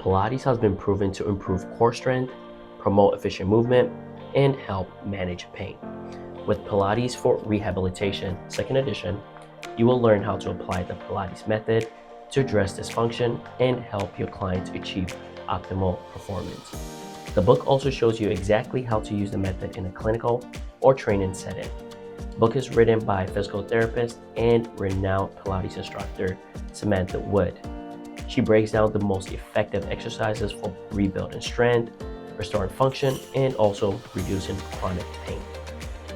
Pilates has been proven to improve core strength, promote efficient movement, and help manage pain. With Pilates for Rehabilitation, second edition, you will learn how to apply the Pilates method to address dysfunction and help your clients achieve optimal performance. The book also shows you exactly how to use the method in a clinical or training setting. The book is written by physical therapist and renowned Pilates instructor Samantha Wood. She breaks down the most effective exercises for rebuilding strength, restoring function, and also reducing chronic pain.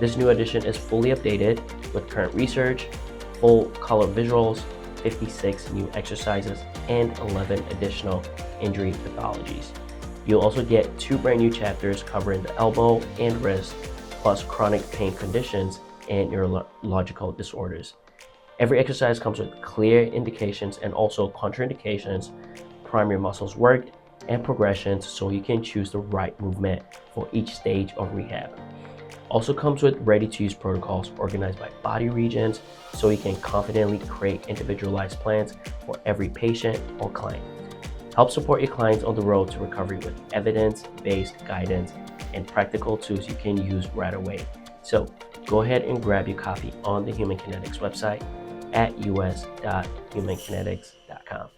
This new edition is fully updated with current research, full color visuals, 56 new exercises, and 11 additional injury pathologies. You'll also get 2 brand new chapters covering the elbow and wrist, plus chronic pain conditions and neurological disorders. Every exercise comes with clear indications and also contraindications, primary muscles worked, and progressions so you can choose the right movement for each stage of rehab. Also comes with ready-to-use protocols organized by body regions so you can confidently create individualized plans for every patient or client. Help support your clients on the road to recovery with evidence-based guidance and practical tools you can use right away. So go ahead and grab your copy on the Human Kinetics website at us.humankinetics.com.